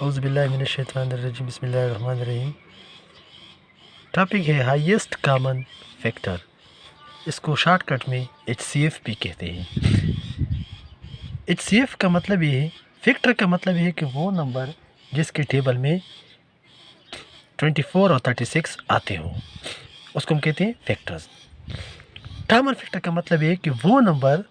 औज़ुबिल्लाहिमिनश्शैतानिर्रजीम बिस्मिल्लाहिर्रहमानिर्रहीम। टॉपिक है highest common factor. इसको शॉर्टकट में HCF भी कहते हैं। HCF का मतलब ये है, फैक्टर का मतलब ये है कि वो नंबर जिसके टेबल में 24 और 36 आते हो उसको हम कहते हैं फैक्टर्स। कॉमन फैक्टर का मतलब ये है कि वो नंबर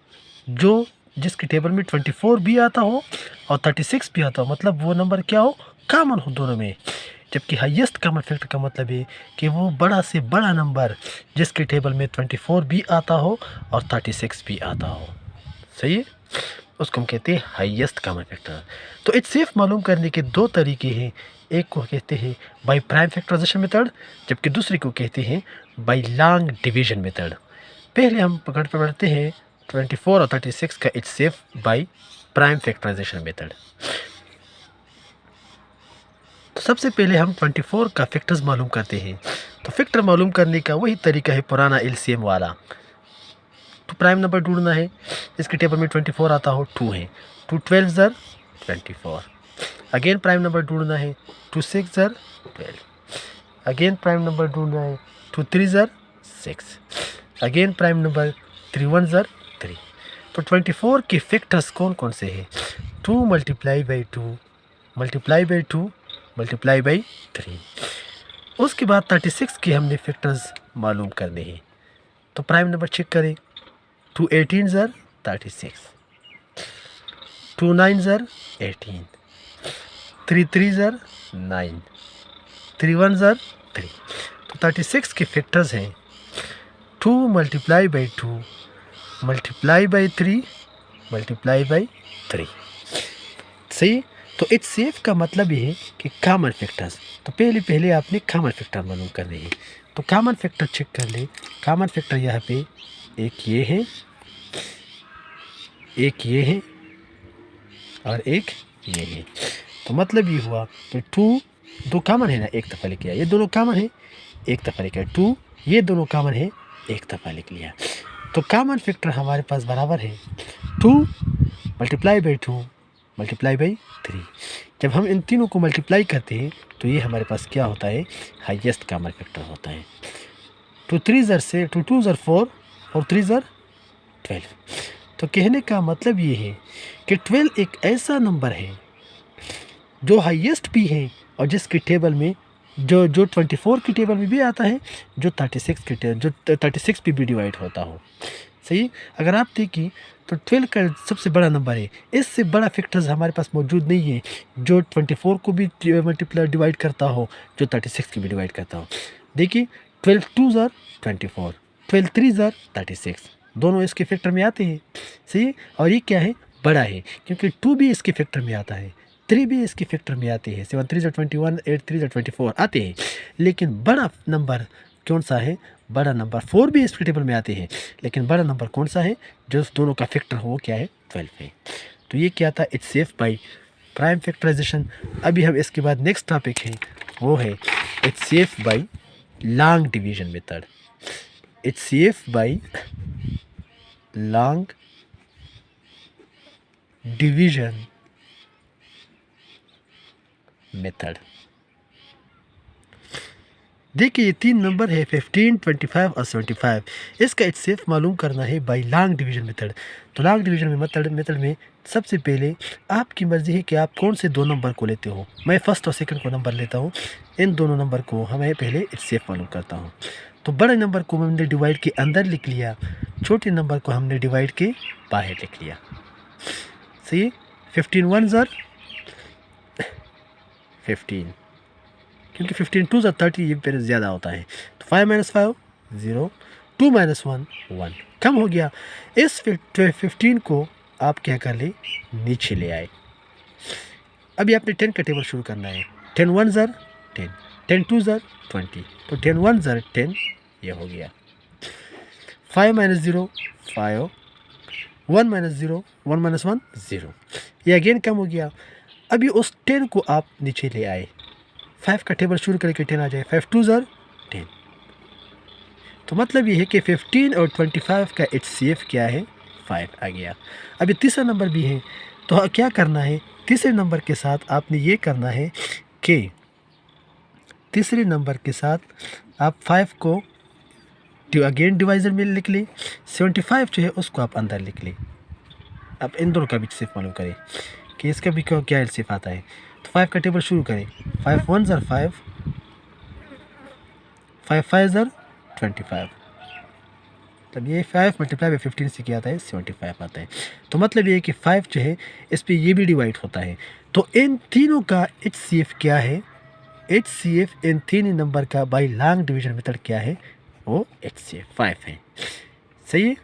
जो जिसके टेबल में 24 भी आता हो और 36 भी आता हो, मतलब वो नंबर क्या हो, कॉमन हो दोनों में। जबकि हाईएस्ट कॉमन फैक्टर का मतलब है कि वो बड़ा से बड़ा नंबर जिसके टेबल में 24 भी आता हो और 36 भी आता हो, सही है, उसको हम कहते हैं हाईएस्ट कॉमन फैक्टर। तो HCF मालूम करने के दो तरीके हैं। एक को कहते हैं बाय प्राइम फैक्टराइजेशन मेथड, जबकि दूसरे को कहते हैं बाय लॉन्ग डिवीजन मेथड। पहले हम पढ़ते हैं 24 और 36 का HCF by prime factorization method. तो सबसे पहले हम 24 का फैक्टर्स मालूम करते हैं। तो फैक्टर मालूम करने का वही तरीका है पुराना LCM वाला। तो प्राइम नंबर ढूंढना है, इसके टेबल में 24 आता हो, 2 है, 2 12 ज़र 24। अगेन प्राइम नंबर ढूंढना है, 2 6 ज़र 12। अगेन प्राइम नंबर ढूंढना है, 2 3 ज़र 6। अगेन प्राइम नंबर 3 1 ज़र 3। तो 24 के फैक्टर्स कौन कौन से हैं? 2 multiply by 2 multiply by 2 multiply by 3। उसके बाद 36 के हमने फैक्टर्स मालूम करने हैं। तो प्राइम नंबर चेक करें, 2 18 ज़र 36, 2 9 ज़र 18, 3 3 ज़र 9, 3 1 ज़र 3। तो 36 के फैक्टर्स हैं 2 multiply by 2 multiply by 3 multiply by 3, सही। तो HCF का मतलब ये है कि कॉमन फैक्टर्स। तो पहले आपने कॉमन फैक्टर मालूम करने हैं। तो कॉमन फैक्टर चेक कर ले। कॉमन फैक्टर यहाँ पे एक ये है, एक ये है और एक ये है। तो मतलब ये हुआ कि 2 दो कॉमन है ना, एक दफ़ा लिख लिया। ये दोनों कॉमन है, एक दफ़ा लिख लिया। 2 ये दोनों कॉमन है, एक दफ़ा लिख लिया। तो कॉमन फैक्टर हमारे पास बराबर है 2 मल्टीप्लाई बाई 2 मल्टीप्लाई बाई 3। जब हम इन तीनों को मल्टीप्लाई करते हैं तो ये हमारे पास क्या होता है, हाईएस्ट कॉमन फैक्टर होता है। 2 3 ज़र से 2 2 ज़र 4 और 3 ज़र 12। तो कहने का मतलब ये है कि 12 एक ऐसा नंबर है जो हाईएस्ट भी है और जिसके टेबल में जो 24 की टेबल में भी आता है, जो 36 पे भी डिवाइड होता हो, सही। अगर आप देखिए तो 12 का सबसे बड़ा नंबर है। इससे बड़ा फैक्टर्स हमारे पास मौजूद नहीं है जो 24 को भी मल्टीप्लाई डिवाइड करता हो, जो 36 की भी डिवाइड करता हो। देखिए 12 2 ज़र 24, 12 3 ज़र 36, दोनों इसके फैक्टर में आते हैं, सही। और ये क्या है, बड़ा है, क्योंकि 2 भी इसके फैक्टर में आता है, 3 भी इसके फैक्टर में आते हैं, 7 3 ज़र 21, 8 3 ज़र 24 आते हैं। लेकिन बड़ा नंबर कौन सा है, बड़ा नंबर 4 भी इसके टेबल में आते हैं, लेकिन बड़ा नंबर कौन सा है जो दोनों का फैक्टर हो, क्या है, 12 है। तो ये क्या था, HCF बाई प्राइम फैक्टराइजेशन। अभी हम इसके बाद नेक्स्ट टॉपिक है, वो है HCF by long division method. HCF by long division method. देखिए ये 3 नंबर है 15, 25 और 75। इसका HCF मालूम करना है बाई लॉन्ग डिवीजन मेथड। तो लॉन्ग डिवीजन मेथड में सबसे पहले आपकी मर्ज़ी है कि आप कौन से 2 नंबर को लेते हो। मैं फर्स्ट और सेकंड को नंबर लेता हूँ। इन दोनों नंबर को हमें पहले HCF मालूम करता हूँ। तो बड़े नंबर को हमने डिवाइड के अंदर लिख लिया, छोटे नंबर को हमने डिवाइड के बाहर लिख लिया, सही। 15 1 ज़र 15, क्योंकि 15 2 ज़र 30 ये पेड़ ज़्यादा होता है। तो 5 - 5 0, 2 - 1 1, कम हो गया। इस 15 को आप क्या कर ले, नीचे ले आए। अभी आपने 10 का टेबल शुरू करना है। 10 1 ज़र 10, 10 2 ज़र 20, तो 10 1 ज़र 10 ये हो गया। 5 - 0 5, 1 - 0 1 - 1 0, ये अगेन कम हो गया। अभी उस 10 को आप नीचे ले आए, 5 का टेबल शुरू करके 10 आ जाए। 5 2 ज़र 10, तो मतलब ये है कि 15 और 25 का HCF क्या है, 5 आ गया। अभी तीसरा नंबर भी है, तो क्या करना है, तीसरे नंबर के साथ आपने ये करना है कि तीसरे नंबर के साथ आप 5 को अगेन डिवाइजर में लिख लें, 75 जो है उसको आप अंदर लिख लें। अब इन दोनों का भी सिर्फ मालूम करें कि इसका भी क्या एलसीएम आता है। तो 5 का टेबल शुरू करें, 5 1 ज़र 5, 5 5 ज़र 25, तब ये 5 मल्टीप्लाई बाई 15 से क्या आता है, 75 आता है। तो मतलब ये है कि 5 जो है इस पर ये भी डिवाइड होता है। तो इन तीनों का HCF क्या है, HCF इन तीन नंबर का बाई लॉन्ग डिवीजन मेथड क्या है, वो HCF 5 है। सही है।